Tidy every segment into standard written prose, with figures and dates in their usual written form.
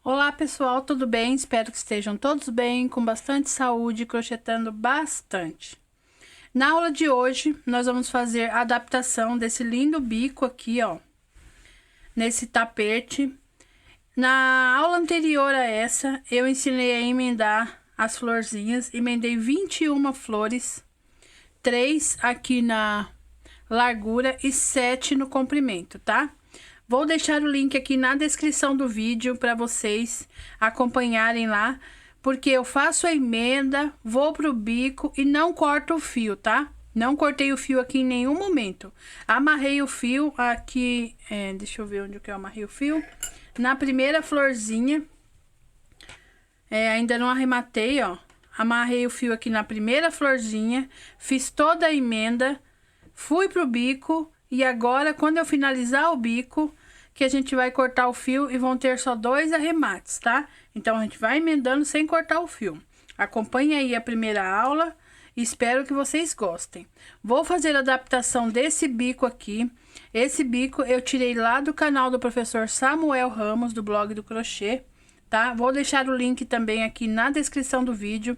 Olá pessoal, tudo bem? Espero que estejam todos bem, com bastante saúde, crochetando bastante. Na aula de hoje, nós vamos fazer a adaptação desse lindo bico aqui, ó, nesse tapete. Na aula anterior a essa, eu ensinei a emendar as florzinhas, emendei 21 flores, 3 aqui na largura e 7 no comprimento, tá? Vou deixar o link aqui na descrição do vídeo para vocês acompanharem lá, porque eu faço a emenda, vou pro bico e não corto o fio, tá? Não cortei o fio aqui em nenhum momento. Amarrei o fio aqui, deixa eu ver onde que eu amarrei o fio. Na primeira florzinha, ainda não arrematei, ó. Amarrei o fio aqui na primeira florzinha, fiz toda a emenda, fui pro bico e agora, quando eu finalizar o bico, que a gente vai cortar o fio e vão ter só 2 arremates, tá? Então, a gente vai emendando sem cortar o fio. Acompanhe aí a primeira aula e espero que vocês gostem. Vou fazer a adaptação desse bico aqui. Esse bico eu tirei lá do canal do professor Samuel Ramos, do blog do crochê, tá? Vou deixar o link também aqui na descrição do vídeo,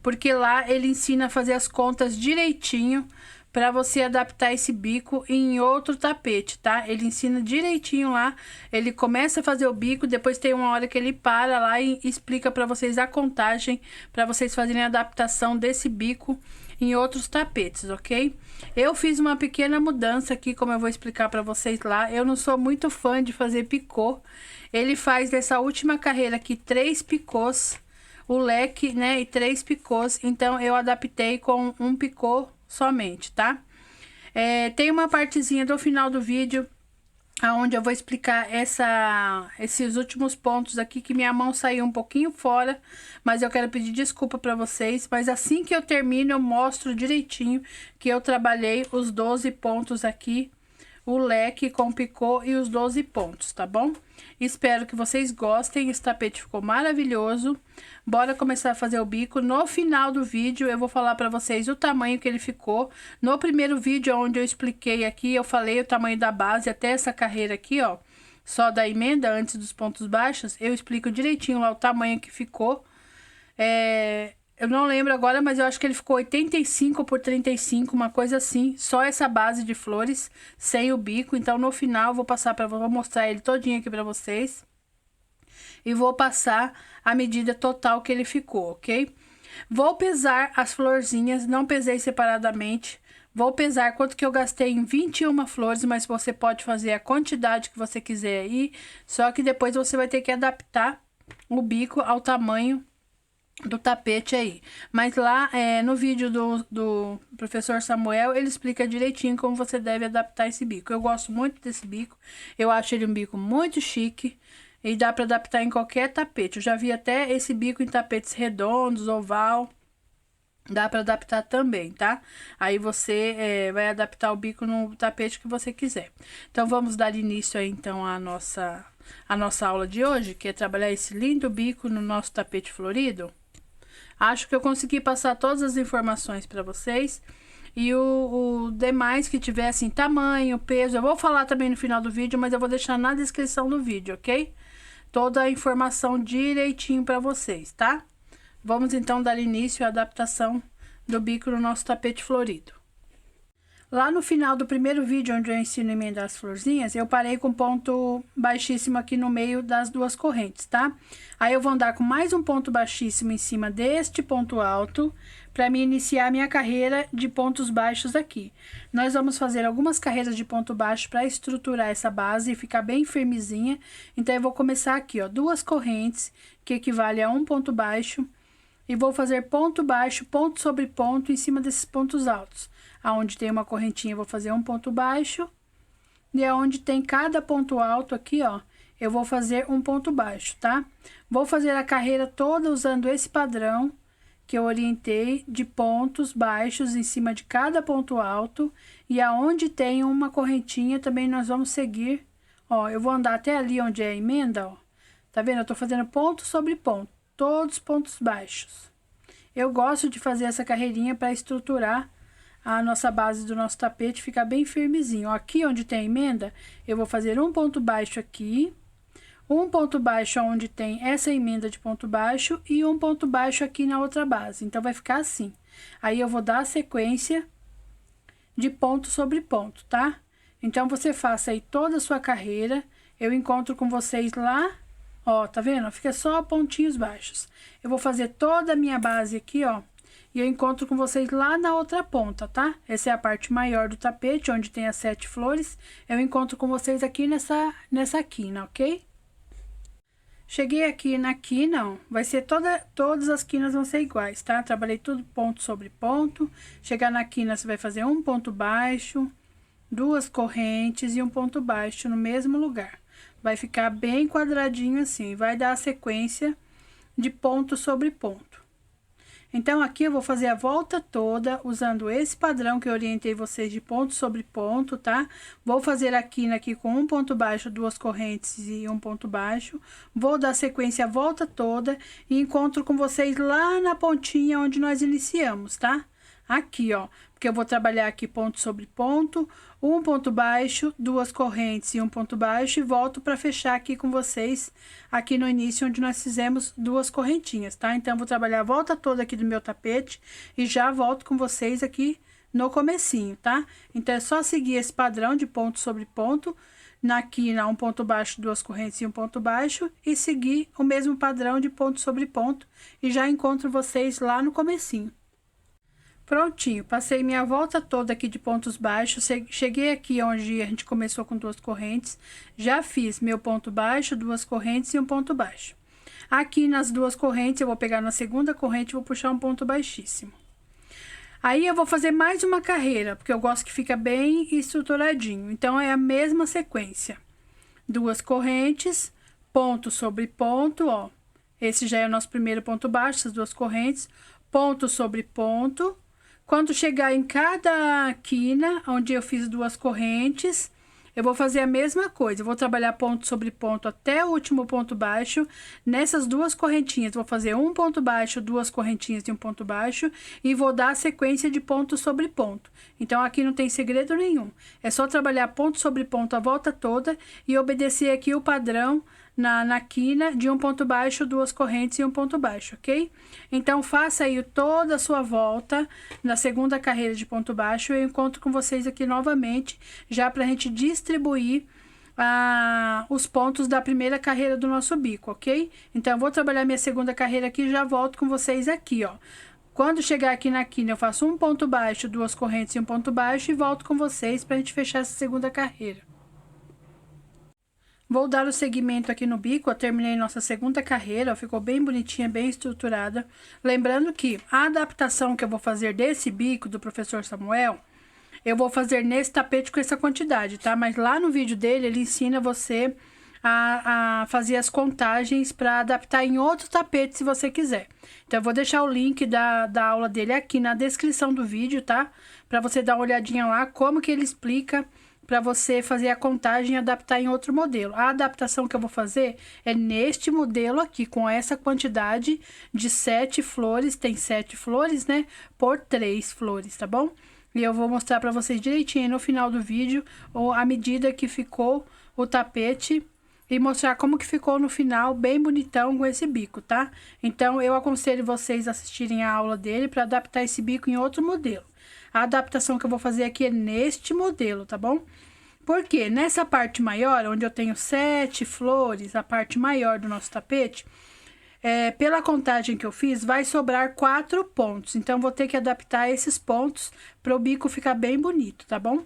porque lá ele ensina a fazer as contas direitinho, para você adaptar esse bico em outro tapete, tá? Ele ensina direitinho lá, ele começa a fazer o bico, depois tem uma hora que ele para lá e explica para vocês a contagem, para vocês fazerem a adaptação desse bico em outros tapetes, ok? Eu fiz uma pequena mudança aqui, como eu vou explicar para vocês lá. Eu não sou muito fã de fazer picô. Ele faz dessa última carreira aqui 3 picôs, o leque, né, e 3 picôs, então eu adaptei com um picô somente, tá? Tem uma partezinha do final do vídeo aonde eu vou explicar esses últimos pontos aqui, que minha mão saiu um pouquinho fora, mas eu quero pedir desculpa para vocês, mas assim que eu termino eu mostro direitinho que eu trabalhei os 12 pontos aqui, o leque com picô e os 12 pontos, tá bom? Espero que vocês gostem, esse tapete ficou maravilhoso. Bora começar a fazer o bico. No final do vídeo eu vou falar pra vocês o tamanho que ele ficou. No primeiro vídeo onde eu expliquei aqui, eu falei o tamanho da base até essa carreira aqui, ó, só da emenda antes dos pontos baixos, eu explico direitinho lá o tamanho que ficou. Eu não lembro agora, mas eu acho que ele ficou 85 por 35, uma coisa assim. Só essa base de flores, sem o bico. Então, no final, vou mostrar ele todinho aqui pra vocês. E vou passar a medida total que ele ficou, ok? Vou pesar as florzinhas, não pesei separadamente. Vou pesar quanto que eu gastei em 21 flores, mas você pode fazer a quantidade que você quiser aí. Só que depois você vai ter que adaptar o bico ao tamanho do tapete aí. Mas lá no vídeo do professor Samuel, ele explica direitinho como você deve adaptar esse bico. Eu gosto muito desse bico, eu acho ele um bico muito chique e dá para adaptar em qualquer tapete. Eu já vi até esse bico em tapetes redondos, oval, dá para adaptar também, tá? Aí você vai adaptar o bico no tapete que você quiser. Então vamos dar início aí então à nossa aula de hoje, que é trabalhar esse lindo bico no nosso tapete florido. Acho que eu consegui passar todas as informações para vocês. E o demais que tiver, assim, tamanho, peso, eu vou falar também no final do vídeo, mas eu vou deixar na descrição do vídeo, ok? Toda a informação direitinho para vocês, tá? Vamos então dar início à adaptação do bico no nosso tapete florido. Lá no final do primeiro vídeo, onde eu ensino a emendar as florzinhas, eu parei com ponto baixíssimo aqui no meio das 2 correntes, tá? Aí eu vou andar com mais um ponto baixíssimo em cima deste ponto alto, para me iniciar a minha carreira de pontos baixos aqui. Nós vamos fazer algumas carreiras de ponto baixo para estruturar essa base e ficar bem firmezinha. Então, eu vou começar aqui, ó, 2 correntes, que equivale a um ponto baixo, e vou fazer ponto baixo, ponto sobre ponto em cima desses pontos altos. Aonde tem uma correntinha, eu vou fazer um ponto baixo. E aonde tem cada ponto alto aqui, ó, eu vou fazer um ponto baixo, tá? Vou fazer a carreira toda usando esse padrão que eu orientei de pontos baixos em cima de cada ponto alto. E aonde tem uma correntinha também nós vamos seguir, ó, eu vou andar até ali onde é a emenda, ó. Tá vendo? Eu tô fazendo ponto sobre ponto, todos pontos baixos. Eu gosto de fazer essa carreirinha para estruturar a nossa base do nosso tapete, fica bem firmezinho. Ó, aqui onde tem a emenda, eu vou fazer um ponto baixo aqui, um ponto baixo onde tem essa emenda de ponto baixo e um ponto baixo aqui na outra base. Então, vai ficar assim. Aí, eu vou dar a sequência de ponto sobre ponto, tá? Então, você faça aí toda a sua carreira. Eu encontro com vocês lá, ó, tá vendo? Fica só pontinhos baixos. Eu vou fazer toda a minha base aqui, ó. E eu encontro com vocês lá na outra ponta, tá? Essa é a parte maior do tapete, onde tem as 7 flores. Eu encontro com vocês aqui nessa quina, ok? Cheguei aqui na quina, ó, vai ser todas as quinas vão ser iguais, tá? Trabalhei tudo ponto sobre ponto. Chegar na quina, você vai fazer um ponto baixo, 2 correntes e um ponto baixo no mesmo lugar. Vai ficar bem quadradinho assim, vai dar a sequência de ponto sobre ponto. Então, aqui eu vou fazer a volta toda usando esse padrão que eu orientei vocês de ponto sobre ponto, tá? Vou fazer a quina aqui com um ponto baixo, 2 correntes e um ponto baixo. Vou dar sequência a volta toda e encontro com vocês lá na pontinha onde nós iniciamos, tá? Aqui, ó, porque eu vou trabalhar aqui ponto sobre ponto, um ponto baixo, 2 correntes e um ponto baixo e volto para fechar aqui com vocês, aqui no início onde nós fizemos 2 correntinhas, tá? Então, vou trabalhar a volta toda aqui do meu tapete e já volto com vocês aqui no comecinho, tá? Então, é só seguir esse padrão de ponto sobre ponto, na quina um ponto baixo, 2 correntes e um ponto baixo e seguir o mesmo padrão de ponto sobre ponto e já encontro vocês lá no comecinho. Prontinho, passei minha volta toda aqui de pontos baixos, cheguei aqui onde a gente começou com 2 correntes, já fiz meu ponto baixo, 2 correntes e um ponto baixo. Aqui nas 2 correntes, eu vou pegar na segunda corrente e vou puxar um ponto baixíssimo. Aí, eu vou fazer mais uma carreira, porque eu gosto que fica bem estruturadinho, então, é a mesma sequência. 2 correntes, ponto sobre ponto, ó, esse já é o nosso primeiro ponto baixo, essas 2 correntes, ponto sobre ponto. Quando chegar em cada quina, onde eu fiz 2 correntes, eu vou fazer a mesma coisa. Eu vou trabalhar ponto sobre ponto até o último ponto baixo. Nessas 2 correntinhas, vou fazer um ponto baixo, 2 correntinhas e um ponto baixo. E vou dar a sequência de ponto sobre ponto. Então, aqui não tem segredo nenhum. É só trabalhar ponto sobre ponto a volta toda e obedecer aqui o padrão na quina de um ponto baixo, 2 correntes e um ponto baixo, ok? Então, faça aí toda a sua volta na segunda carreira de ponto baixo. Eu encontro com vocês aqui novamente, já pra gente distribuir os pontos da primeira carreira do nosso bico, ok? Então, eu vou trabalhar minha segunda carreira aqui e já volto com vocês aqui, ó. Quando chegar aqui na quina, eu faço um ponto baixo, 2 correntes e um ponto baixo e volto com vocês pra gente fechar essa segunda carreira. Vou dar o segmento aqui no bico, eu terminei nossa segunda carreira, ó, ficou bem bonitinha, bem estruturada. Lembrando que a adaptação que eu vou fazer desse bico do professor Samuel, eu vou fazer nesse tapete com essa quantidade, tá? Mas lá no vídeo dele, ele ensina você a fazer as contagens para adaptar em outro tapete, se você quiser. Então, eu vou deixar o link da aula dele aqui na descrição do vídeo, tá? Para você dar uma olhadinha lá, como que ele explica para você fazer a contagem e adaptar em outro modelo. A adaptação que eu vou fazer é neste modelo aqui, com essa quantidade de 7 flores, tem 7 flores, né, por 3 flores, tá bom? E eu vou mostrar para vocês direitinho no final do vídeo, a medida que ficou o tapete e mostrar como que ficou no final, bem bonitão com esse bico, tá? Então, eu aconselho vocês a assistirem a aula dele para adaptar esse bico em outro modelo. A adaptação que eu vou fazer aqui é neste modelo, tá bom? Porque nessa parte maior, onde eu tenho 7 flores, a parte maior do nosso tapete, pela contagem que eu fiz, vai sobrar 4 pontos. Então, vou ter que adaptar esses pontos para o bico ficar bem bonito, tá bom?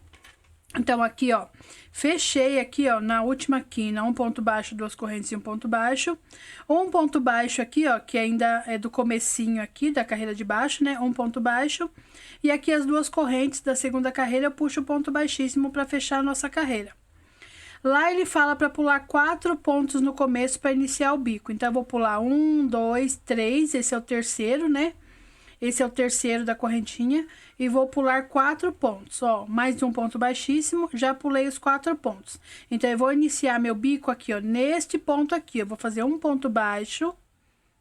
Então, aqui, ó, fechei aqui, ó, na última quina, um ponto baixo, 2 correntes e um ponto baixo. Um ponto baixo aqui, ó, que ainda é do comecinho aqui, da carreira de baixo, né? Um ponto baixo. E aqui as 2 correntes da segunda carreira, eu puxo o ponto baixíssimo para fechar a nossa carreira. Lá ele fala para pular 4 pontos no começo para iniciar o bico. Então, eu vou pular 1, 2, 3, esse é o terceiro, né? Esse é o terceiro da correntinha e vou pular 4 pontos, ó, mais um ponto baixíssimo, já pulei os 4 pontos. Então, eu vou iniciar meu bico aqui, ó, neste ponto aqui, eu vou fazer um ponto baixo,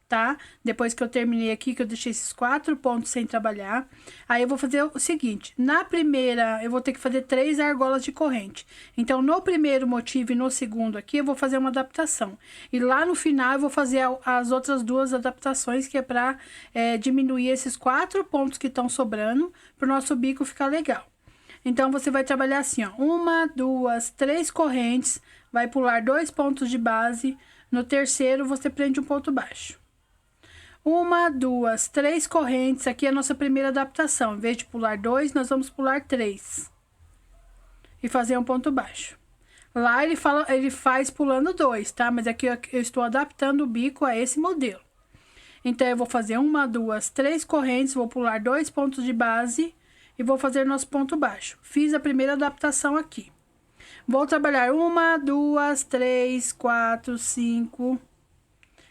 tá? Depois que eu terminei aqui, que eu deixei esses 4 pontos sem trabalhar. Aí eu vou fazer o seguinte, na primeira eu vou ter que fazer 3 argolas de corrente. Então, no primeiro motivo e no segundo aqui, eu vou fazer uma adaptação. E lá no final eu vou fazer as outras 2 adaptações, que é pra diminuir esses 4 pontos que estão sobrando, pro nosso bico ficar legal. Então, você vai trabalhar assim, ó, 1, 2, 3 correntes, vai pular 2 pontos de base, no terceiro você prende um ponto baixo. 1, 2, 3 correntes, aqui é a nossa primeira adaptação. Em vez de pular 2, nós vamos pular 3. E fazer um ponto baixo. Lá ele faz pulando 2, tá? Mas aqui eu estou adaptando o bico a esse modelo. Então, eu vou fazer 1, 2, 3 correntes, vou pular 2 pontos de base e vou fazer nosso ponto baixo. Fiz a primeira adaptação aqui. Vou trabalhar 1, 2, 3, 4, 5,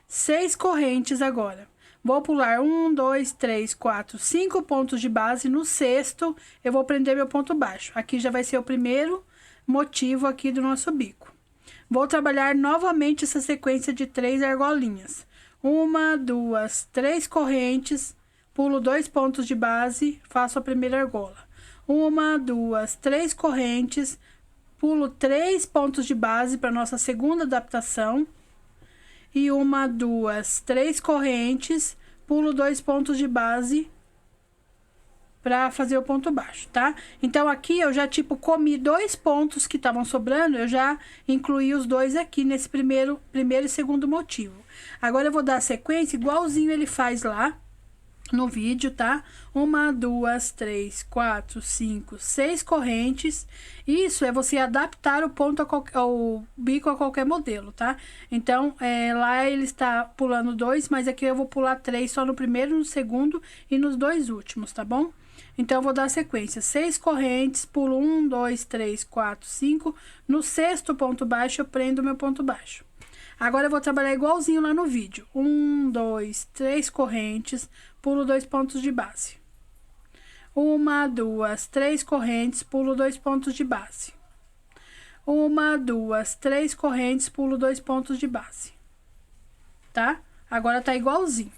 6 correntes agora. Vou pular 1, 2, 3, 4, 5 pontos de base. No sexto, eu vou prender meu ponto baixo. Aqui já vai ser o primeiro motivo aqui do nosso bico. Vou trabalhar novamente essa sequência de 3 argolinhas. 1, 2, 3 correntes, pulo 2 pontos de base, faço a primeira argola. 1, 2, 3 correntes, pulo 3 pontos de base para nossa segunda adaptação. E 1, 2, 3 correntes, pulo 2 pontos de base para fazer o ponto baixo, tá? Então, aqui eu já, tipo, comi 2 pontos que estavam sobrando, eu já incluí os 2 aqui nesse primeiro e segundo motivo. Agora, eu vou dar a sequência igualzinho ele faz lá no vídeo, tá? 1, 2, 3, 4, 5, 6 correntes. Isso é você adaptar o ponto ao bico a qualquer modelo, tá? Então, lá ele está pulando 2, mas aqui eu vou pular 3 só no primeiro, no segundo e nos 2 últimos, tá bom? Então, eu vou dar a sequência. 6 correntes, pulo 1, 2, 3, 4, 5. No sexto ponto baixo, eu prendo o meu ponto baixo. Agora, eu vou trabalhar igualzinho lá no vídeo. 1, 2, 3 correntes, pulo 2 pontos de base. 1, 2, 3 correntes, pulo 2 pontos de base. 1, 2, 3 correntes, pulo 2 pontos de base. Tá? Agora, tá igualzinho.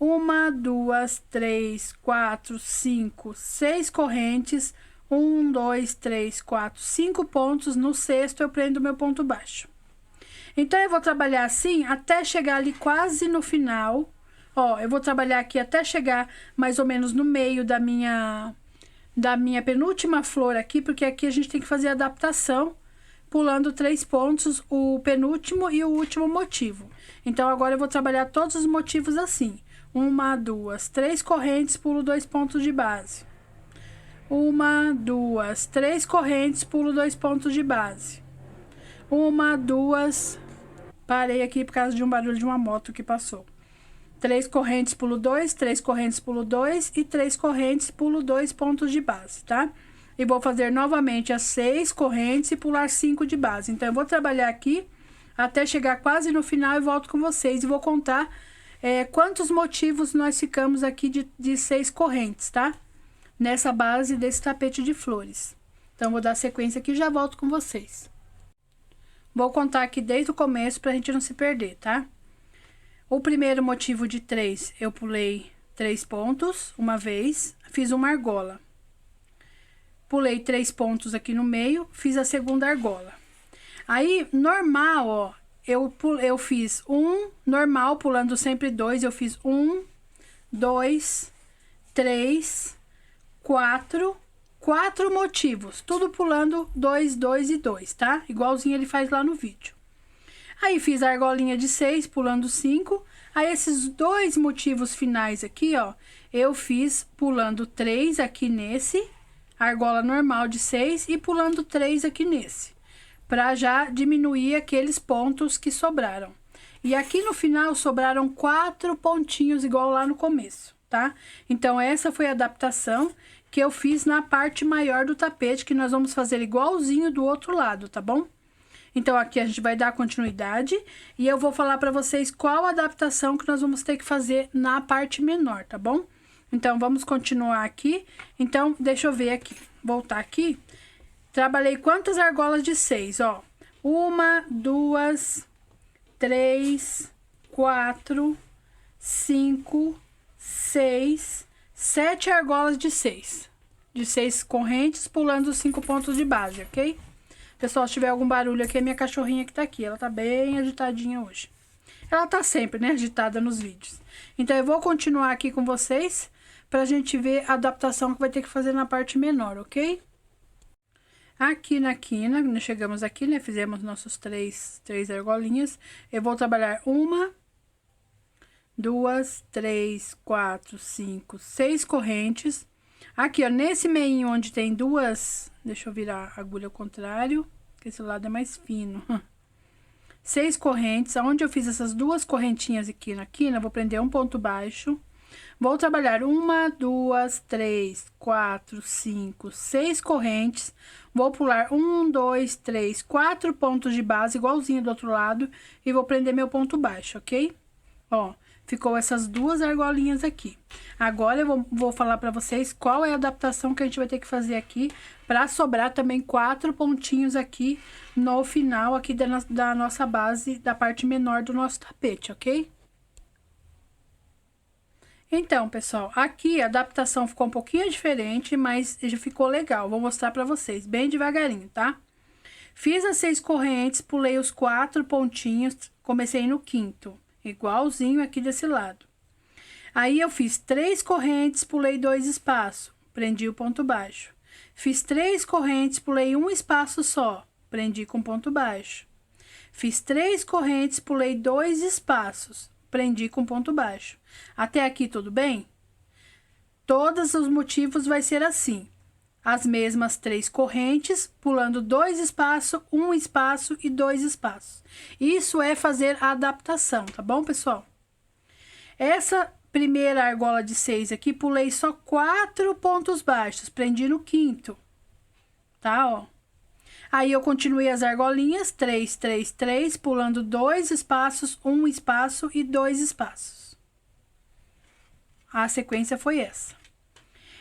1, 2, 3, 4, 5, 6 correntes. 1, 2, 3, 4, 5 pontos. No sexto, eu prendo meu ponto baixo. Então, eu vou trabalhar assim até chegar ali quase no final. Ó, eu vou trabalhar aqui até chegar mais ou menos no meio da minha penúltima flor aqui, porque aqui a gente tem que fazer a adaptação, pulando 3 pontos, o penúltimo e o último motivo. Então, agora eu vou trabalhar todos os motivos assim. 1, 2, 3 correntes, pulo 2 pontos de base. 1, 2, 3 correntes, pulo 2 pontos de base. 1, 2, parei aqui por causa de um barulho de uma moto que passou. 3 correntes, pulo 2, 3 correntes, pulo 2 e 3 correntes, pulo 2 pontos de base, tá? E vou fazer novamente as 6 correntes e pular 5 de base. Então, eu vou trabalhar aqui até chegar quase no final e volto com vocês. E vou contar quantos motivos nós ficamos aqui de 6 correntes, tá? Nessa base desse tapete de flores. Então, vou dar sequência aqui e já volto com vocês. Vou contar aqui desde o começo pra gente não se perder, tá? O primeiro motivo de 3, eu pulei 3 pontos uma vez, fiz uma argola. Pulei 3 pontos aqui no meio, fiz a segunda argola. Aí, normal, ó, eu fiz normal, pulando sempre 2, eu fiz 1, 2, 3, 4 motivos, tudo pulando 2, 2 e 2, tá? Igualzinho ele faz lá no vídeo. Aí, fiz a argolinha de 6, pulando 5. Aí, esses 2 motivos finais aqui, ó, eu fiz pulando 3 aqui nesse, argola normal de 6, e pulando 3 aqui nesse, pra já diminuir aqueles pontos que sobraram. E aqui no final, sobraram 4 pontinhos, igual lá no começo, tá? Então, essa foi a adaptação que eu fiz na parte maior do tapete, que nós vamos fazer igualzinho do outro lado, tá bom? Então, aqui a gente vai dar continuidade e eu vou falar pra vocês qual adaptação que nós vamos ter que fazer na parte menor, tá bom? Então, vamos continuar aqui. Então, deixa eu ver aqui. Voltar aqui. Trabalhei quantas argolas de 6, ó? 1, 2, 3, 4, 5, 6, 7 argolas de 6. De 6 correntes, pulando os 5 pontos de base, ok? Pessoal, se tiver algum barulho aqui, é minha cachorrinha que tá aqui. Ela tá bem agitadinha hoje. Ela tá sempre, né, agitada nos vídeos. Então, eu vou continuar aqui com vocês pra gente ver a adaptação que vai ter que fazer na parte menor, ok? Aqui na quina, nós chegamos aqui, né, fizemos nossos três argolinhas. Eu vou trabalhar 1, 2, 3, 4, 5, 6 correntes. Aqui, ó, nesse meinho onde tem duas... Deixa eu virar a agulha ao contrário, que esse lado é mais fino. 6 correntes, aonde eu fiz essas duas correntinhas aqui na quina, vou prender um ponto baixo. Vou trabalhar 1, 2, 3, 4, 5, 6 correntes. Vou pular 1, 2, 3, 4 pontos de base, igualzinho do outro lado. E vou prender meu ponto baixo, ok? Ó, ficou essas duas argolinhas aqui. Agora, eu vou falar pra vocês qual é a adaptação que a gente vai ter que fazer aqui, pra sobrar também 4 pontinhos aqui no final aqui da nossa base, da parte menor do nosso tapete, ok? Então, pessoal, aqui a adaptação ficou um pouquinho diferente, mas já ficou legal. Vou mostrar pra vocês, bem devagarinho, tá? Fiz as 6 correntes, pulei os 4 pontinhos, comecei no 5º, igualzinho aqui desse lado. Aí, eu fiz 3 correntes, pulei 2 espaços, prendi o ponto baixo. Fiz 3 correntes, pulei um espaço só, prendi com ponto baixo. Fiz 3 correntes, pulei 2 espaços, prendi com ponto baixo. Até aqui, tudo bem? Todos os motivos vai ser assim. As mesmas 3 correntes, pulando 2 espaços, 1 espaço e 2 espaços. Isso é fazer a adaptação, tá bom, pessoal? Essa primeira argola de 6 aqui, pulei só 4 pontos baixos, prendi no 5º, tá, ó. Aí, eu continuei as argolinhas, 3, 3, 3, pulando 2 espaços, 1 espaço e 2 espaços. A sequência foi essa.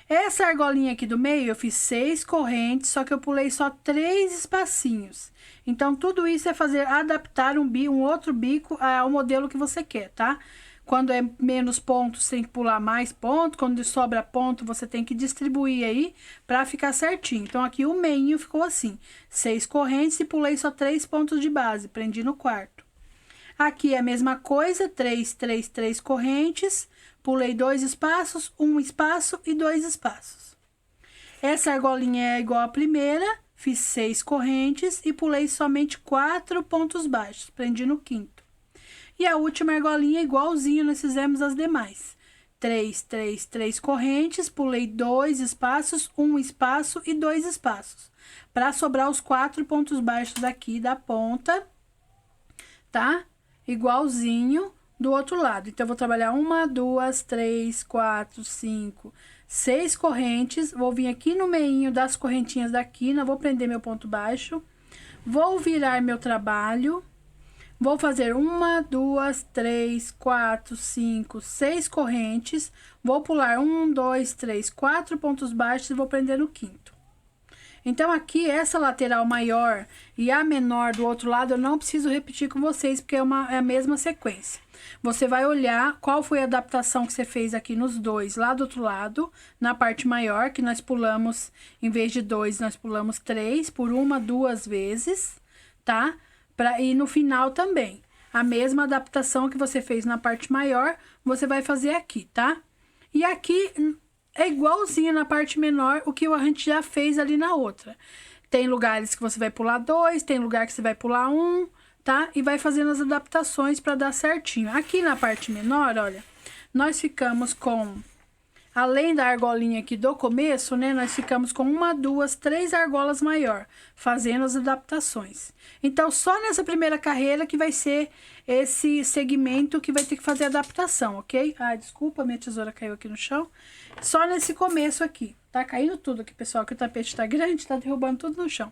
Essa argolinha aqui do meio, eu fiz 6 correntes, só que eu pulei só 3 espacinhos. Então, tudo isso é fazer, adaptar um outro bico ao modelo que você quer, tá? Quando é menos pontos, tem que pular mais ponto. Quando sobra ponto, você tem que distribuir aí pra ficar certinho. Então, aqui o meinho ficou assim. 6 correntes e pulei só 3 pontos de base. Prendi no 4º. Aqui é a mesma coisa. 3, 3, 3 correntes. Pulei 2 espaços, 1 espaço e 2 espaços. Essa argolinha é igual à primeira. Fiz 6 correntes e pulei somente 4 pontos baixos. Prendi no 5º. E a última argolinha, igualzinho, nós fizemos as demais. 3, 3, 3 correntes, pulei 2 espaços, 1 espaço e 2 espaços. Para sobrar os 4 pontos baixos aqui da ponta, tá? Igualzinho do outro lado. Então, eu vou trabalhar 1, 2, 3, 4, 5, 6 correntes. Vou vir aqui no meinho das correntinhas da quina, vou prender meu ponto baixo. Vou virar meu trabalho. Vou fazer 1, 2, 3, 4, 5, 6 correntes. Vou pular 1, 2, 3, 4 pontos baixos e vou prender no 5º. Então, aqui, essa lateral maior e a menor do outro lado, eu não preciso repetir com vocês, porque é a mesma sequência. Você vai olhar qual foi a adaptação que você fez aqui nos dois, lá do outro lado, na parte maior, que nós pulamos, em vez de 2, nós pulamos 3, por 1, 2 vezes, tá? E no final também, a mesma adaptação que você fez na parte maior, você vai fazer aqui, tá? E aqui é igualzinho na parte menor o que a gente já fez ali na outra. Tem lugares que você vai pular 2, tem lugar que você vai pular 1, tá? E vai fazendo as adaptações para dar certinho. Aqui na parte menor, olha, nós ficamos com... Além da argolinha aqui do começo, né, nós ficamos com 1, 2, 3 argolas maior, fazendo as adaptações. Então, só nessa primeira carreira que vai ser esse segmento que vai ter que fazer a adaptação, ok? Ah, desculpa, minha tesoura caiu aqui no chão. Só nesse começo aqui. Tá caindo tudo aqui, pessoal, que o tapete tá grande, tá derrubando tudo no chão.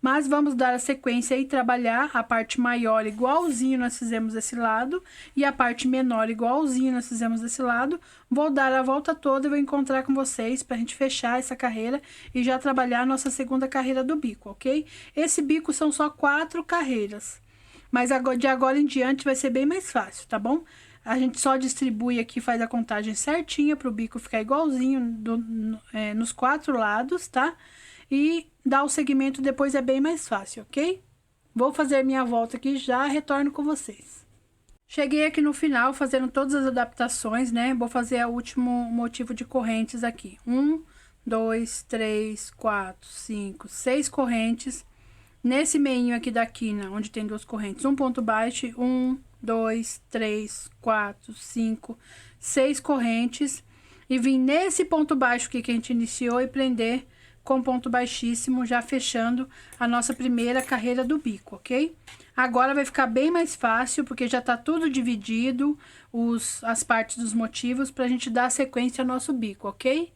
Mas vamos dar a sequência e trabalhar a parte maior igualzinho nós fizemos desse lado e a parte menor igualzinho nós fizemos desse lado. Vou dar a volta toda e vou encontrar com vocês pra gente fechar essa carreira e já trabalhar a nossa segunda carreira do bico, ok? Esse bico são só 4 carreiras, mas de agora em diante vai ser bem mais fácil, tá bom? A gente só distribui aqui, faz a contagem certinha para o bico ficar igualzinho nos 4 lados, tá? E dar o segmento depois é bem mais fácil, ok? Vou fazer minha volta aqui e já retorno com vocês. Cheguei aqui no final, fazendo todas as adaptações, né? Vou fazer o último motivo de correntes aqui. 1, 2, 3, 4, 5, 6 correntes. Nesse meinho aqui da quina, onde tem 2 correntes, um ponto baixo, 1, 2, 3, 4, 5, 6 correntes. E vim nesse ponto baixo aqui que a gente iniciou e prender com ponto baixíssimo, já fechando a nossa primeira carreira do bico, ok? Agora vai ficar bem mais fácil, porque já tá tudo dividido, as partes dos motivos, pra gente dar sequência ao nosso bico, ok?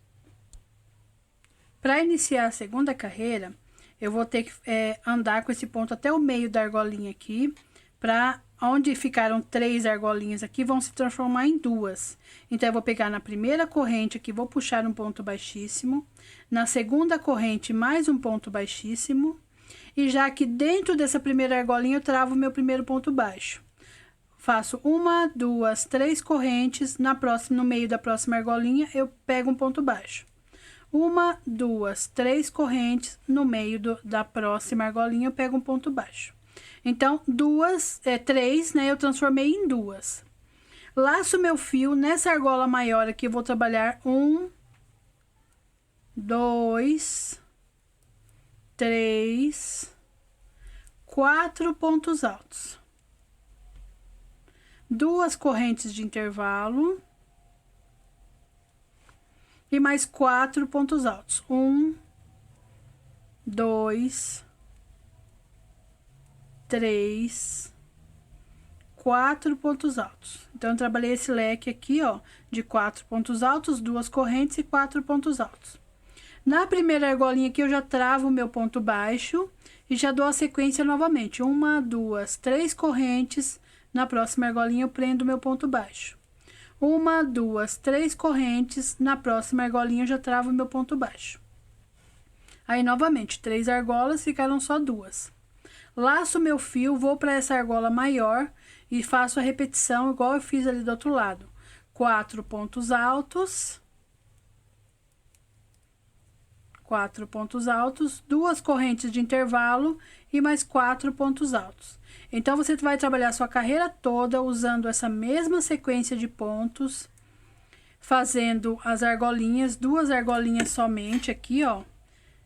Para iniciar a segunda carreira, eu vou ter que andar com esse ponto até o meio da argolinha aqui, pra onde ficaram 3 argolinhas aqui, vão se transformar em 2. Então, eu vou pegar na primeira corrente aqui, vou puxar um ponto baixíssimo. Na segunda corrente, mais um ponto baixíssimo. E já aqui dentro dessa primeira argolinha, eu travo o meu primeiro ponto baixo. Faço 1, 2, 3 correntes. No meio da próxima argolinha, eu pego um ponto baixo. 1, 2, 3 correntes. No meio da próxima argolinha, eu pego um ponto baixo. Então, 3, né? Eu transformei em 2. Laço meu fio nessa argola maior aqui, eu vou trabalhar 1, 2, 3, 4 pontos altos. 2 correntes de intervalo. E mais 4 pontos altos. 1, 2, 3, 4 pontos altos. Então, eu trabalhei esse leque aqui, ó, de 4 pontos altos, 2 correntes e 4 pontos altos. Na primeira argolinha aqui, eu já travo o meu ponto baixo e já dou a sequência novamente. 1, 2, 3 correntes. Na próxima argolinha, eu prendo o meu ponto baixo. 1, 2, 3 correntes. Na próxima argolinha, eu já travo o meu ponto baixo. Aí, novamente, 3 argolas, ficaram só 2. Laço meu fio, vou para essa argola maior e faço a repetição igual eu fiz ali do outro lado. 4 pontos altos. 4 pontos altos, 2 correntes de intervalo e mais 4 pontos altos. Então, você vai trabalhar sua carreira toda usando essa mesma sequência de pontos, fazendo as argolinhas, 2 argolinhas somente aqui, ó,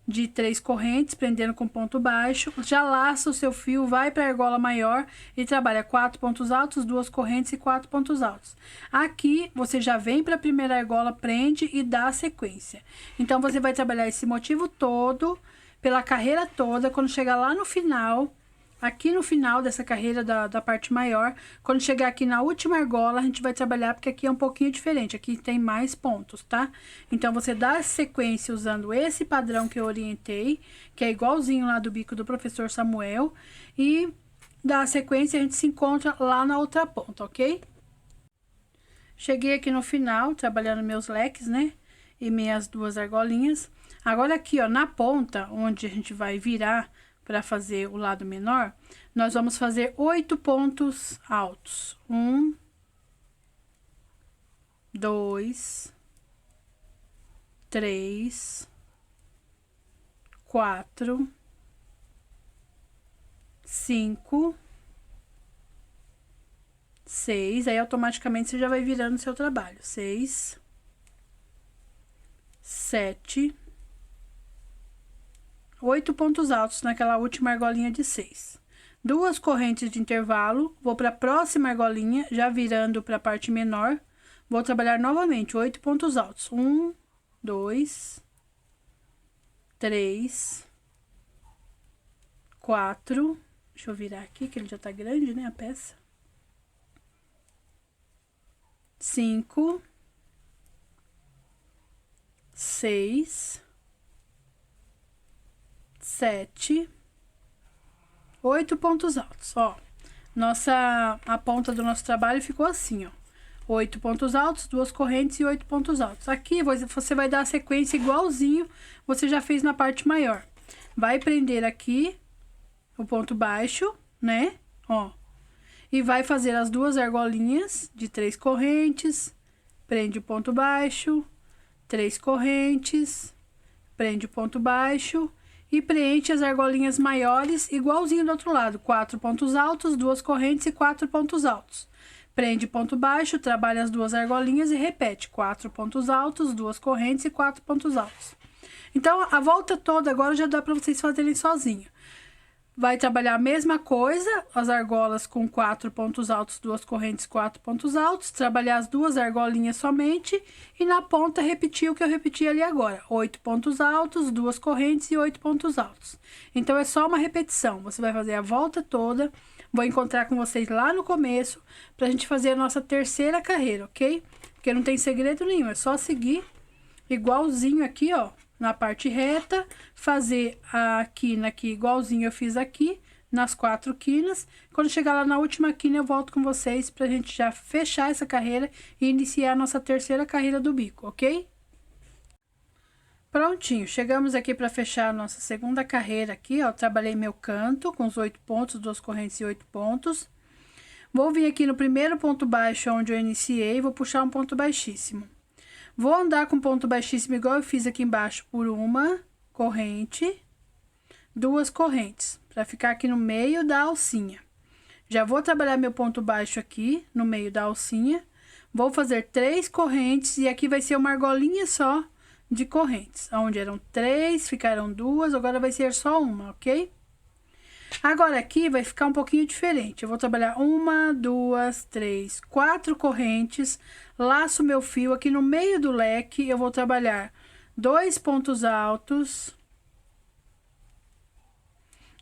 de 3 correntes, prendendo com ponto baixo. Já laça o seu fio, vai para a argola maior e trabalha 4 pontos altos, 2 correntes e 4 pontos altos. Aqui, você já vem para a primeira argola, prende e dá a sequência. Então, você vai trabalhar esse motivo todo, pela carreira toda. Quando chegar lá no final, aqui no final dessa carreira da parte maior, quando chegar aqui na última argola, a gente vai trabalhar, porque aqui é um pouquinho diferente, aqui tem mais pontos, tá? Então, você dá a sequência usando esse padrão que eu orientei, que é igualzinho lá do bico do professor Samuel, e dá a sequência, a gente se encontra lá na outra ponta, ok? Cheguei aqui no final, trabalhando meus leques, né? E minhas 2 argolinhas. Agora aqui, ó, na ponta, onde a gente vai virar para fazer o lado menor, nós vamos fazer 8 pontos altos. 1, 2, 3, 4, 5, 6. Aí, automaticamente, você já vai virando o seu trabalho. 6, 7, 8 pontos altos naquela última argolinha de 6. 2 correntes de intervalo, vou para a próxima argolinha, já virando para a parte menor. Vou trabalhar novamente 8 pontos altos. 1, 2, 3, 4. Deixa eu virar aqui, que ele já tá grande, né, a peça. 5, 6, 7, 8 pontos altos, ó. A ponta do nosso trabalho ficou assim, ó. 8 pontos altos, 2 correntes e 8 pontos altos. Aqui, você vai dar a sequência igualzinho você já fez na parte maior. Vai prender aqui o ponto baixo, né? Ó. e vai fazer as duas argolinhas de 3 correntes, prende o ponto baixo, 3 correntes, prende o ponto baixo e preenche as argolinhas maiores igualzinho do outro lado, 4 pontos altos, 2 correntes e 4 pontos altos. Prende ponto baixo, trabalha as duas argolinhas e repete 4 pontos altos, 2 correntes e 4 pontos altos. Então, a volta toda agora já dá para vocês fazerem sozinho. Vai trabalhar a mesma coisa, as argolas com 4 pontos altos, 2 correntes, 4 pontos altos, trabalhar as duas argolinhas somente e na ponta repetir o que eu repeti ali agora, 8 pontos altos, 2 correntes e 8 pontos altos. Então, é só uma repetição, você vai fazer a volta toda, vou encontrar com vocês lá no começo pra gente fazer a nossa terceira carreira, ok? Porque não tem segredo nenhum, é só seguir igualzinho aqui, ó. Na parte reta, fazer a quina aqui igualzinho eu fiz aqui, nas 4 quinas. Quando chegar lá na última quina, eu volto com vocês pra gente já fechar essa carreira e iniciar a nossa terceira carreira do bico, ok? Prontinho, chegamos aqui pra fechar a nossa segunda carreira aqui, ó. Trabalhei meu canto com os 8 pontos, 2 correntes e 8 pontos. Vou vir aqui no primeiro ponto baixo onde eu iniciei, vou puxar um ponto baixíssimo. Vou andar com ponto baixíssimo igual eu fiz aqui embaixo por uma corrente, 2 correntes, para ficar aqui no meio da alcinha. Já vou trabalhar meu ponto baixo aqui no meio da alcinha, vou fazer 3 correntes e aqui vai ser uma argolinha só de correntes, onde eram 3, ficaram 2, agora vai ser só uma, ok? Agora aqui vai ficar um pouquinho diferente, eu vou trabalhar 1, 2, 3, 4 correntes, laço meu fio aqui no meio do leque, eu vou trabalhar 2 pontos altos,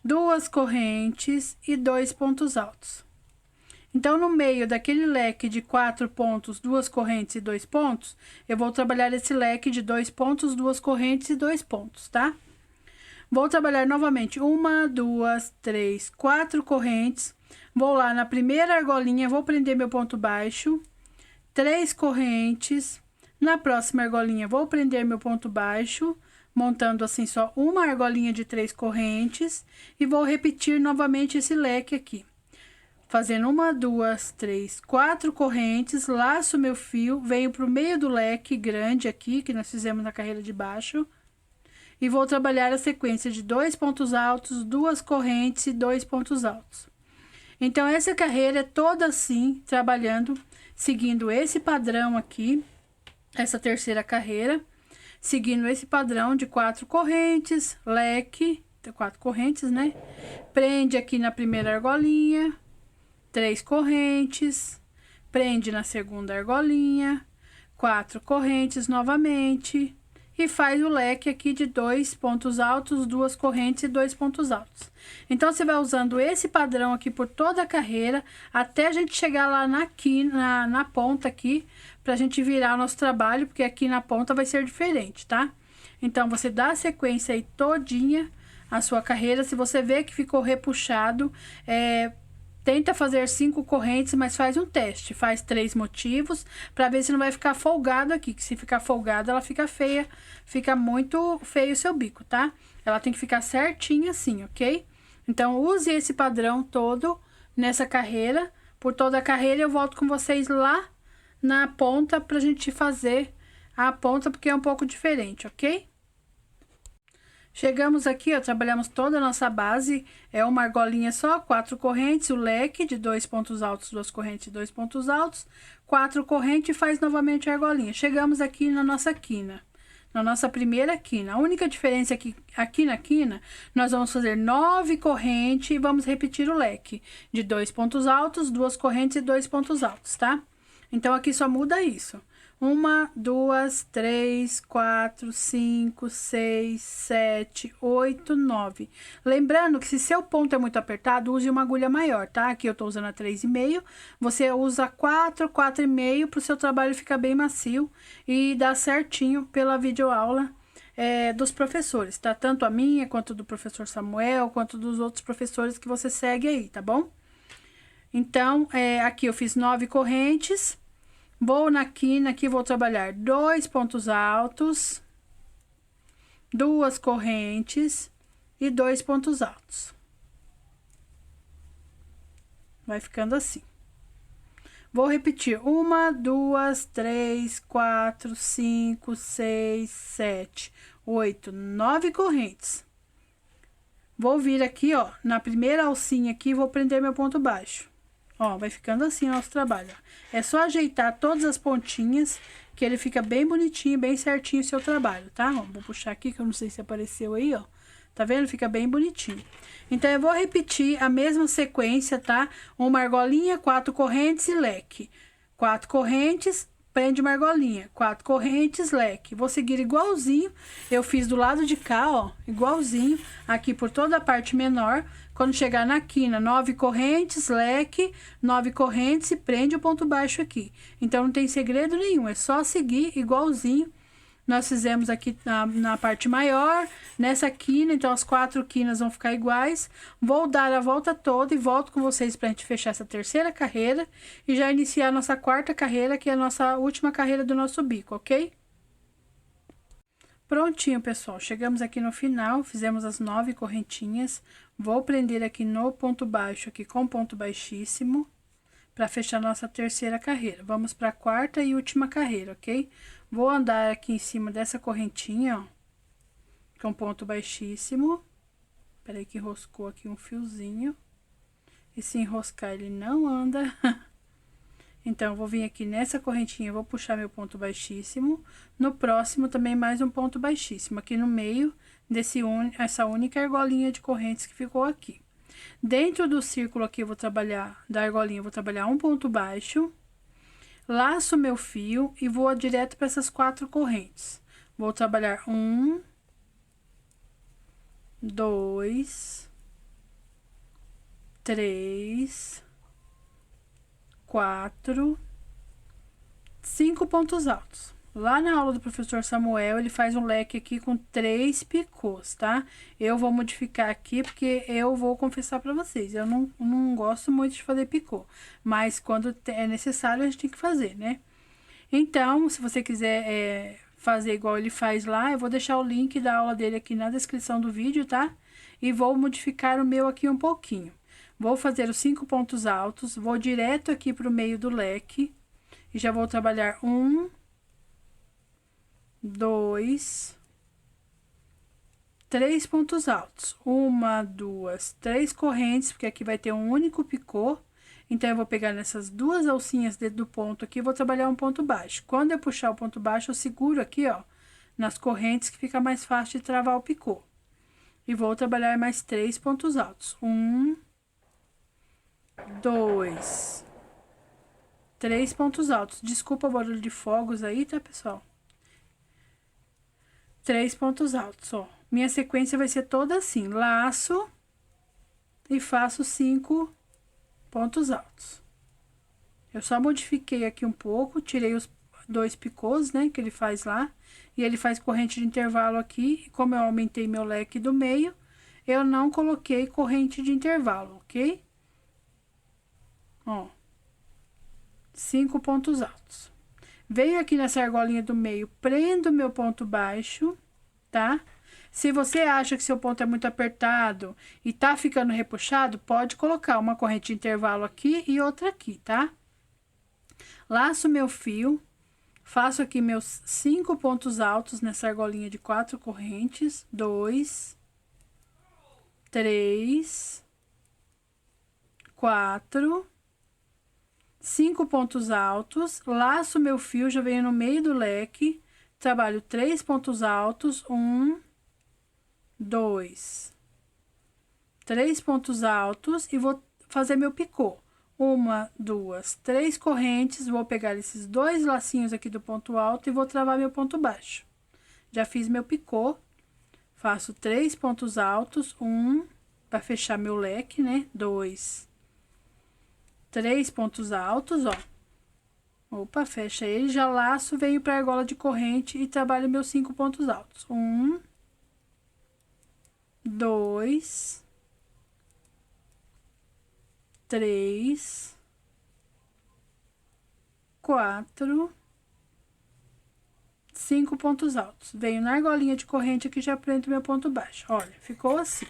2 correntes e 2 pontos altos. Então, no meio daquele leque de 4 pontos, 2 correntes e 2 pontos, eu vou trabalhar esse leque de 2 pontos, 2 correntes e 2 pontos, tá? Vou trabalhar novamente 1, 2, 3, 4 correntes. Vou lá na primeira argolinha, vou prender meu ponto baixo, 3 correntes. Na próxima argolinha, vou prender meu ponto baixo, montando assim só uma argolinha de 3 correntes. E vou repetir novamente esse leque aqui. Fazendo 1, 2, 3, 4 correntes, laço meu fio, venho pro meio do leque grande aqui, que nós fizemos na carreira de baixo. E vou trabalhar a sequência de 2 pontos altos, 2 correntes e 2 pontos altos. Então, essa carreira é toda assim, trabalhando, seguindo esse padrão aqui, essa terceira carreira, seguindo esse padrão de 4 correntes, leque, 4 correntes, né? Prende aqui na primeira argolinha, 3 correntes, prende na segunda argolinha, 4 correntes novamente, e faz o leque aqui de 2 pontos altos, 2 correntes e 2 pontos altos. Então, você vai usando esse padrão aqui por toda a carreira, até a gente chegar lá na ponta aqui, pra gente virar o nosso trabalho, porque aqui na ponta vai ser diferente, tá? Então, você dá a sequência aí todinha, a sua carreira. Se você vê que ficou repuxado, tenta fazer 5 correntes, mas faz um teste. Faz 3 motivos, para ver se não vai ficar folgado aqui. Que se ficar folgado, ela fica feia. Fica muito feio o seu bico, tá? Ela tem que ficar certinha assim, ok? Então, use esse padrão todo nessa carreira. Por toda a carreira, eu volto com vocês lá na ponta pra gente fazer a ponta, porque é um pouco diferente, ok? Chegamos aqui, ó, trabalhamos toda a nossa base, é uma argolinha só, 4 correntes, o leque de 2 pontos altos, 2 correntes e 2 pontos altos, 4 correntes e faz novamente a argolinha. Chegamos aqui na nossa quina, na nossa primeira quina. A única diferença é que aqui na quina, nós vamos fazer 9 correntes e vamos repetir o leque de 2 pontos altos, 2 correntes e 2 pontos altos, tá? Então, aqui só muda isso. 1, 2, 3, 4, 5, 6, 7, 8, 9. Lembrando que se seu ponto é muito apertado, use uma agulha maior, tá? Aqui eu tô usando a 3,5. Você usa 4, 4,5 pro seu trabalho ficar bem macio e dar certinho pela videoaula dos professores, tá? Tanto a minha, quanto do professor Samuel, quanto dos outros professores que você segue aí, tá bom? Então, aqui eu fiz 9 correntes. Vou na quina aqui, vou trabalhar 2 pontos altos, 2 correntes e 2 pontos altos. vai ficando assim. Vou repetir, 1, 2, 3, 4, 5, 6, 7, 8, 9 correntes. Vou vir aqui, ó, na primeira alcinha aqui, vou prender meu ponto baixo. Ó, vai ficando assim o nosso trabalho. É só ajeitar todas as pontinhas, que ele fica bem bonitinho, bem certinho o seu trabalho, tá? Ó, vou puxar aqui, que eu não sei se apareceu aí, ó. Tá vendo? Fica bem bonitinho. Então, eu vou repetir a mesma sequência, tá? Uma argolinha, 4 correntes e leque. 4 correntes, prende uma argolinha. 4 correntes, leque. Vou seguir igualzinho. Eu fiz do lado de cá, ó, igualzinho. Aqui por toda a parte menor. Quando chegar na quina, 9 correntes, leque, 9 correntes e prende o ponto baixo aqui. Então, não tem segredo nenhum. É só seguir igualzinho. Nós fizemos aqui na parte maior, nessa quina, então as 4 quinas vão ficar iguais. Vou dar a volta toda e volto com vocês pra gente fechar essa terceira carreira e já iniciar a nossa quarta carreira, que é a nossa última carreira do nosso bico, ok? Prontinho, pessoal. Chegamos aqui no final, fizemos as 9 correntinhas. Vou prender aqui no ponto baixo, aqui com ponto baixíssimo, para fechar nossa terceira carreira. Vamos para a quarta e última carreira, ok? Vou andar aqui em cima dessa correntinha, ó, com ponto baixíssimo. Peraí que enroscou aqui um fiozinho. E se enroscar, ele não anda. Então, eu vou vir aqui nessa correntinha, vou puxar meu ponto baixíssimo. No próximo, também mais um ponto baixíssimo, aqui no meio essa única argolinha de correntes que ficou aqui. Dentro do círculo aqui, eu vou trabalhar, da argolinha, eu vou trabalhar um ponto baixo. Laço meu fio e vou direto para essas 4 correntes. Vou trabalhar 1, 2, 3, 4, 5 pontos altos. Lá na aula do professor Samuel, ele faz um leque aqui com 3 picôs, tá? Eu vou modificar aqui, porque eu vou confessar pra vocês, eu não gosto muito de fazer picô, mas quando é necessário, a gente tem que fazer, né? Então, se você quiser fazer igual ele faz lá, eu vou deixar o link da aula dele aqui na descrição do vídeo, tá? E vou modificar o meu aqui um pouquinho. Vou fazer os 5 pontos altos, vou direto aqui pro meio do leque, e já vou trabalhar 1, 2, 3 pontos altos. 1, 2, 3 correntes, porque aqui vai ter um único picô. Então, eu vou pegar nessas 2 alcinhas dentro do ponto aqui e vou trabalhar um ponto baixo. Quando eu puxar o ponto baixo, eu seguro aqui, ó, nas correntes, que fica mais fácil de travar o picô. E vou trabalhar mais 3 pontos altos. 1, 2, 3 pontos altos. Desculpa o barulho de fogos aí, tá, pessoal? 3 pontos altos, ó. Minha sequência vai ser toda assim, laço e faço 5 pontos altos. Eu só modifiquei aqui um pouco, tirei os 2 picôs, né, que ele faz lá, e ele faz corrente de intervalo aqui, e como eu aumentei meu leque do meio, eu não coloquei corrente de intervalo, ok? Ó, 5 pontos altos. Venho aqui nessa argolinha do meio, prendo meu ponto baixo, tá? Se você acha que seu ponto é muito apertado e tá ficando repuxado, pode colocar uma corrente de intervalo aqui e outra aqui, tá? Laço meu fio, faço aqui meus 5 pontos altos nessa argolinha de 4 correntes, 2, 3, 4, 5 pontos altos, laço meu fio, já venho no meio do leque, trabalho 3 pontos altos, 1, 2, 3 pontos altos e vou fazer meu picô. 1, 2, 3 correntes, vou pegar esses 2 lacinhos aqui do ponto alto e vou travar meu ponto baixo. Já fiz meu picô, faço 3 pontos altos, 1, para fechar meu leque, né? 2, 3 pontos altos, ó. Opa, fecha ele, já laço, venho pra argola de corrente e trabalho meus 5 pontos altos. 1, 2, 3, 4, 5 pontos altos. Venho na argolinha de corrente aqui, já prendo meu ponto baixo. Olha, ficou assim.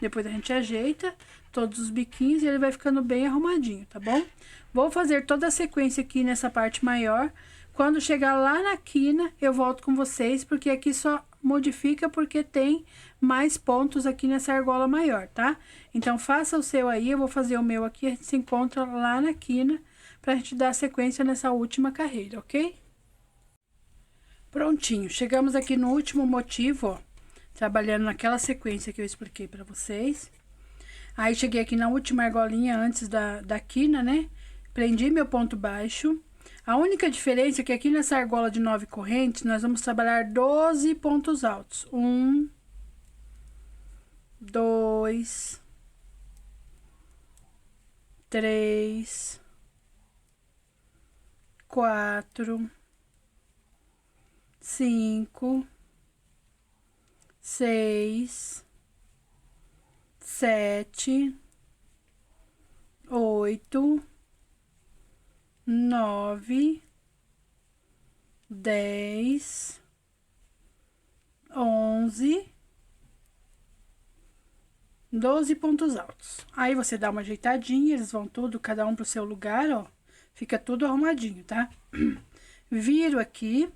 Depois a gente ajeita todos os biquinhos e ele vai ficando bem arrumadinho, tá bom? Vou fazer toda a sequência aqui nessa parte maior. Quando chegar lá na quina, eu volto com vocês, porque aqui só modifica porque tem mais pontos aqui nessa argola maior, tá? Então, faça o seu aí, eu vou fazer o meu aqui, a gente se encontra lá na quina pra gente dar sequência nessa última carreira, ok? Prontinho, chegamos aqui no último motivo, ó, trabalhando naquela sequência que eu expliquei pra vocês. Aí, cheguei aqui na última argolinha antes da quina, né? Prendi meu ponto baixo. A única diferença é que aqui nessa argola de 9 correntes, nós vamos trabalhar 12 pontos altos. 1, 2, 3, 4, 5, 6, 7, 8, 9, 10, 11, 12 pontos altos. Aí, você dá uma ajeitadinha, eles vão tudo, cada um pro seu lugar, ó. Fica tudo arrumadinho, tá? Viro aqui,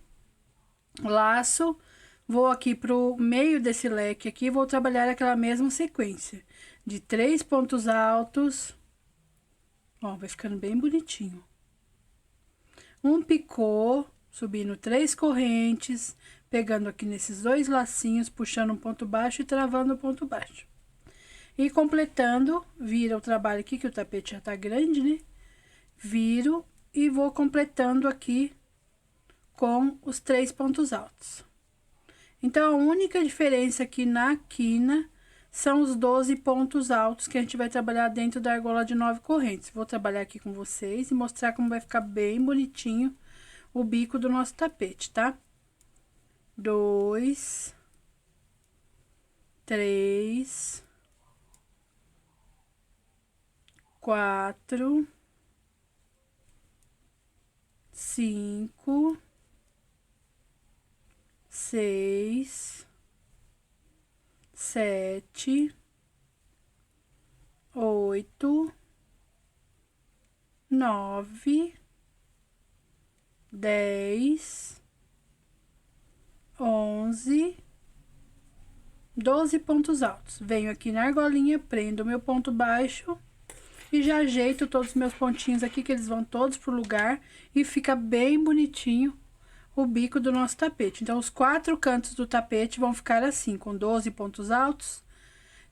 laço, vou aqui pro meio desse leque aqui, vou trabalhar aquela mesma sequência de 3 pontos altos. Ó, vai ficando bem bonitinho. Um picô, subindo 3 correntes, pegando aqui nesses 2 lacinhos, puxando um ponto baixo e travando o ponto baixo. E completando, vira o trabalho aqui, que o tapete já tá grande, né? Viro e vou completando aqui com os 3 pontos altos. Então, a única diferença aqui na quina são os 12 pontos altos que a gente vai trabalhar dentro da argola de 9 correntes. Vou trabalhar aqui com vocês e mostrar como vai ficar bem bonitinho o bico do nosso tapete, tá? 2, 3, 4, 5, 6, 7, 8, 9, 10, 11, 12 pontos altos. Venho aqui na argolinha, prendo o meu ponto baixo e já ajeito todos os meus pontinhos aqui, que eles vão todos pro lugar e fica bem bonitinho o bico do nosso tapete. Então, os 4 cantos do tapete vão ficar assim, com 12 pontos altos,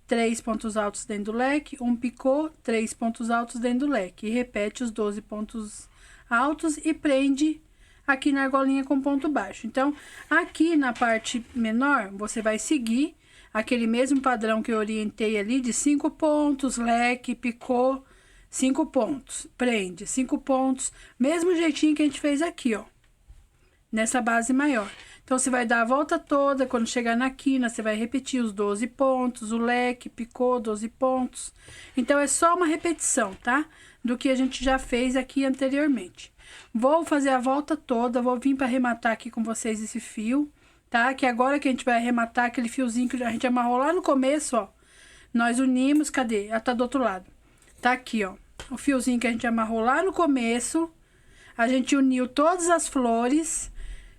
3 pontos altos dentro do leque, um picô, 3 pontos altos dentro do leque. E repete os 12 pontos altos e prende aqui na argolinha com ponto baixo. Então, aqui na parte menor, você vai seguir aquele mesmo padrão que eu orientei ali, de 5 pontos, leque, picô, 5 pontos, prende, 5 pontos, mesmo jeitinho que a gente fez aqui, ó. Nessa base maior. Então, você vai dar a volta toda, quando chegar na quina, você vai repetir os 12 pontos, o leque, picô, 12 pontos. Então, é só uma repetição, tá? Do que a gente já fez aqui anteriormente. Vou fazer a volta toda, vou vir para arrematar aqui com vocês esse fio, tá? Que agora que a gente vai arrematar aquele fiozinho que a gente amarrou lá no começo, ó. Nós unimos, cadê? Ela tá do outro lado. Tá aqui, ó. O fiozinho que a gente amarrou lá no começo. A gente uniu todas as flores,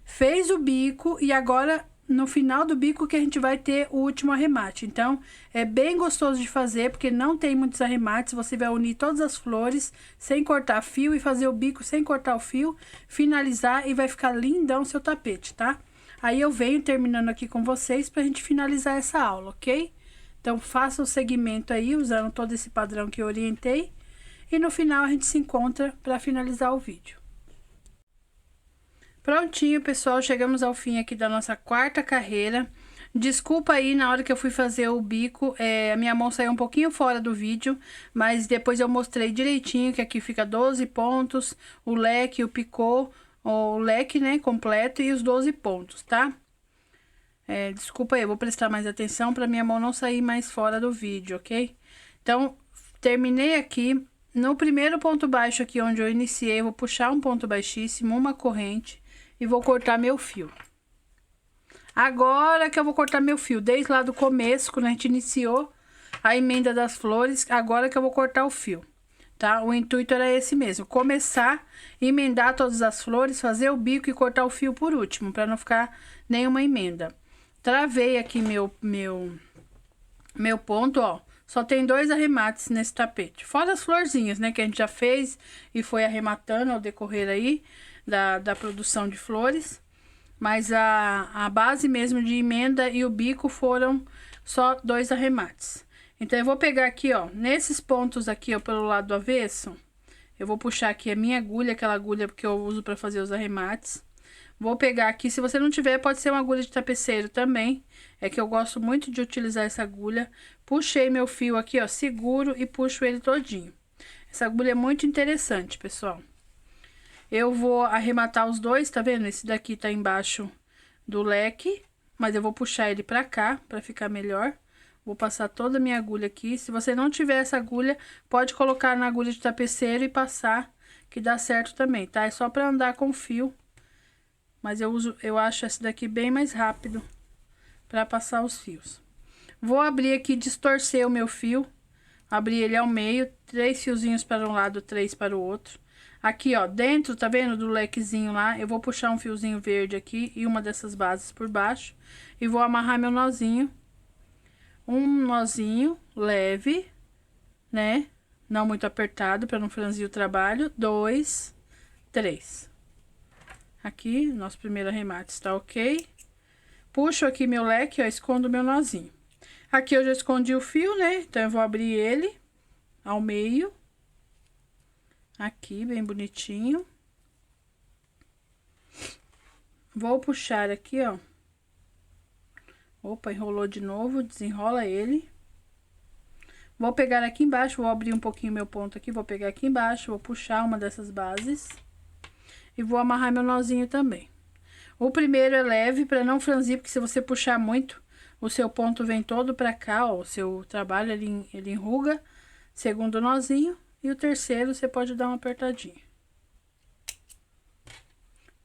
fez o bico e agora no final do bico que a gente vai ter o último arremate. Então, é bem gostoso de fazer, porque não tem muitos arremates, você vai unir todas as flores sem cortar fio e fazer o bico sem cortar o fio, finalizar e vai ficar lindão o seu tapete, tá? Aí eu venho terminando aqui com vocês pra gente finalizar essa aula, ok? Então, faça o segmento aí, usando todo esse padrão que eu orientei, e no final a gente se encontra pra finalizar o vídeo. Prontinho, pessoal, chegamos ao fim aqui da nossa 4ª carreira. Desculpa aí, na hora que eu fui fazer o bico, a minha mão saiu um pouquinho fora do vídeo, mas depois eu mostrei direitinho que aqui fica 12 pontos, o leque, o picô, o leque, né, completo e os 12 pontos, tá? Desculpa aí, eu vou prestar mais atenção para minha mão não sair mais fora do vídeo, ok? Então, terminei aqui. No primeiro ponto baixo aqui onde eu iniciei, eu vou puxar um ponto baixíssimo, uma corrente, e vou cortar meu fio. Agora que eu vou cortar meu fio, desde lá do começo, quando a gente iniciou, a emenda das flores agora que eu vou cortar o fio, tá? O intuito era esse mesmo, começar, emendar todas as flores, fazer o bico e cortar o fio por último, para não ficar nenhuma emenda. Travei aqui meu ponto, ó. Só tem 2 arremates nesse tapete. Fora as florzinhas, né? Que a gente já fez e foi arrematando ao decorrer aí da produção de flores. Mas a base mesmo de emenda e o bico foram só 2 arremates. Então, eu vou pegar aqui, ó. Nesses pontos aqui, ó, pelo lado do avesso. Eu vou puxar aqui a minha agulha, aquela agulha que eu uso para fazer os arremates. Vou pegar aqui, se você não tiver, pode ser uma agulha de tapeceiro também. É que eu gosto muito de utilizar essa agulha. Puxei meu fio aqui, ó, seguro e puxo ele todinho. Essa agulha é muito interessante, pessoal. Eu vou arrematar os dois, tá vendo? Esse daqui tá embaixo do leque, mas eu vou puxar ele pra cá, pra ficar melhor. Vou passar toda a minha agulha aqui. Se você não tiver essa agulha, pode colocar na agulha de tapeceiro e passar, que dá certo também, tá? É só pra andar com fio. Mas eu acho esse daqui bem mais rápido para passar os fios. Vou abrir aqui, distorcer o meu fio. Abrir ele ao meio, 3 fiozinhos para um lado, 3 para o outro. Aqui, ó, dentro, tá vendo, do lequezinho lá, eu vou puxar um fiozinho verde aqui e uma dessas bases por baixo. E vou amarrar meu nozinho. Um nozinho leve, né? Não muito apertado, para não franzir o trabalho. 2, 3. Aqui, nosso primeiro arremate está ok. Puxo aqui meu leque, ó, escondo meu nozinho. Aqui eu já escondi o fio, né? Então, eu vou abrir ele ao meio. Aqui, bem bonitinho. Vou puxar aqui, ó. Opa, enrolou de novo, desenrola ele. Vou pegar aqui embaixo, vou abrir um pouquinho meu ponto aqui, vou pegar aqui embaixo, vou puxar uma dessas bases. E vou amarrar meu nozinho também. O primeiro é leve para não franzir, porque se você puxar muito, o seu ponto vem todo para cá, ó. O seu trabalho, ele enruga. Segundo nozinho. E o terceiro, você pode dar uma apertadinha.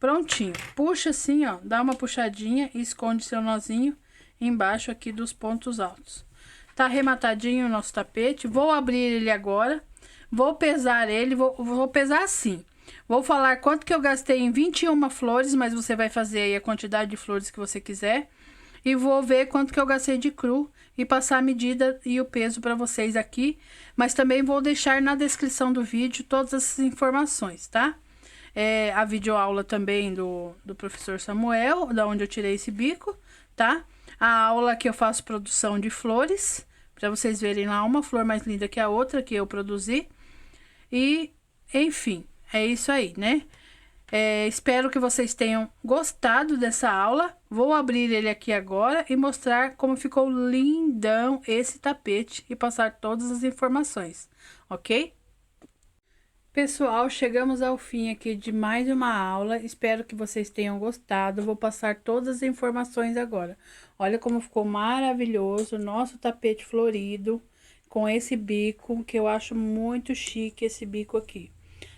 Prontinho. Puxa assim, ó. Dá uma puxadinha e esconde seu nozinho embaixo aqui dos pontos altos. Tá arrematadinho o nosso tapete. Vou abrir ele agora. Vou pesar ele. Vou pesar assim. Vou falar quanto que eu gastei em 21 flores, mas você vai fazer aí a quantidade de flores que você quiser. E vou ver quanto que eu gastei de cru e passar a medida e o peso para vocês aqui. Mas também vou deixar na descrição do vídeo todas essas informações, tá? A videoaula também do professor Samuel, da onde eu tirei esse bico, tá? A aula que eu faço produção de flores, para vocês verem lá uma flor mais linda que a outra que eu produzi. E, enfim... É isso aí, né? Espero que vocês tenham gostado dessa aula. Vou abrir ele aqui agora e mostrar como ficou lindão esse tapete e passar todas as informações, ok? Pessoal, chegamos ao fim aqui de mais uma aula. Espero que vocês tenham gostado. Vou passar todas as informações agora. Olha como ficou maravilhoso o nosso tapete florido com esse bico, que eu acho muito chique esse bico aqui.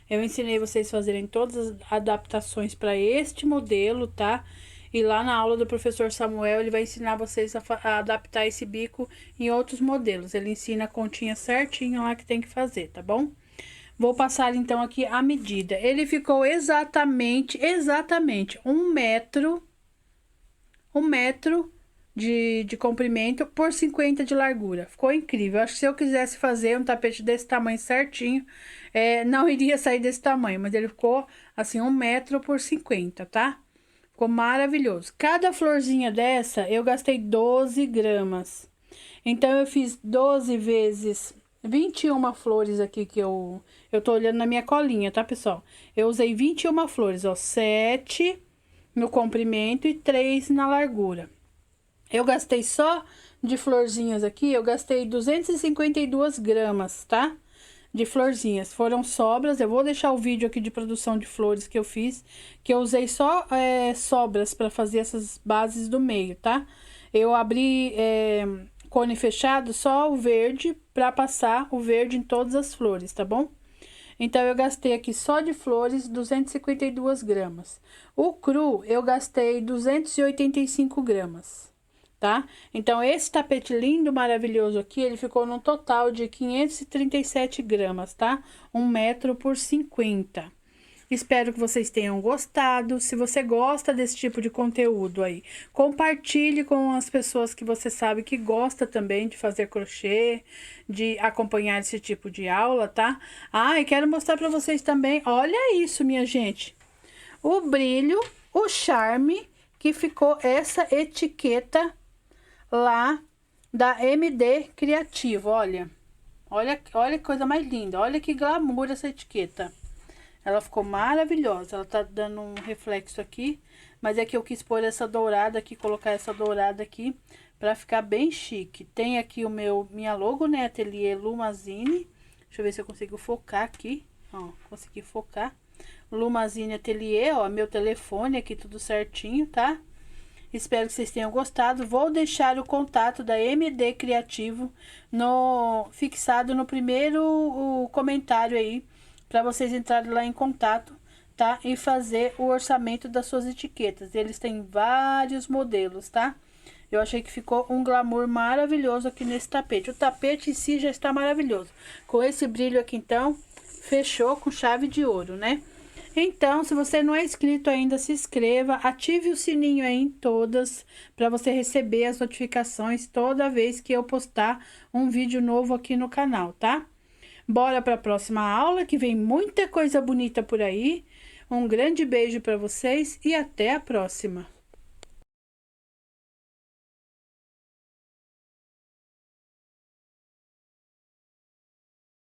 Eu ensinei vocês a fazerem todas as adaptações para este modelo, tá? E lá na aula do professor Samuel, ele vai ensinar vocês a adaptar esse bico em outros modelos. Ele ensina a continha certinho lá que tem que fazer, tá bom? Vou passar então aqui a medida. Ele ficou exatamente 1 metro, 1 metro de comprimento por 50 de largura. Ficou incrível. Acho que se eu quisesse fazer um tapete desse tamanho certinho, não iria sair desse tamanho, mas ele ficou assim 1 metro por 50, tá? Ficou maravilhoso. Cada florzinha dessa eu gastei 12 gramas. Então eu fiz 12 vezes 21 flores aqui que eu tô olhando na minha colinha, tá, pessoal? Eu usei 21 flores, ó, 7 no comprimento e 3 na largura. Eu gastei só de florzinhas aqui, eu gastei 252 gramas, tá? De florzinhas. Foram sobras, eu vou deixar o vídeo aqui de produção de flores que eu fiz, que eu usei só sobras para fazer essas bases do meio, tá? Eu abri cone fechado, só o verde, para passar o verde em todas as flores, tá bom? Então, eu gastei aqui só de flores 252 gramas. O cru, eu gastei 285 gramas. tá? Então, esse tapete lindo, maravilhoso aqui, ele ficou num total de 537 gramas, tá? 1 metro por 50. Espero que vocês tenham gostado. Se você gosta desse tipo de conteúdo aí, compartilhe com as pessoas que você sabe que gosta também de fazer crochê, de acompanhar esse tipo de aula, tá? Ah, e quero mostrar pra vocês também, olha isso, minha gente. O brilho, o charme que ficou essa etiqueta lá da MD Criativo, olha. Olha que coisa mais linda, olha que glamour essa etiqueta. Ela ficou maravilhosa, ela tá dando um reflexo aqui, mas é que eu quis pôr essa dourada aqui, colocar essa dourada aqui, pra ficar bem chique. Tem aqui o minha logo, né, Ateliê Lumazine. Deixa eu ver se eu consigo focar aqui, ó, consegui focar. Lumazine Ateliê, ó, meu telefone aqui, tudo certinho, tá? Espero que vocês tenham gostado. Vou deixar o contato da MD Criativo fixado no primeiro comentário aí, para vocês entrarem lá em contato, tá? E fazer o orçamento das suas etiquetas. Eles têm vários modelos, tá? Eu achei que ficou um glamour maravilhoso aqui nesse tapete. O tapete em si já está maravilhoso. Com esse brilho aqui, então, fechou com chave de ouro, né? Então, se você não é inscrito ainda, se inscreva, ative o sininho aí em todas, para você receber as notificações toda vez que eu postar um vídeo novo aqui no canal, tá? Bora para a próxima aula, que vem muita coisa bonita por aí. Um grande beijo para vocês e até a próxima.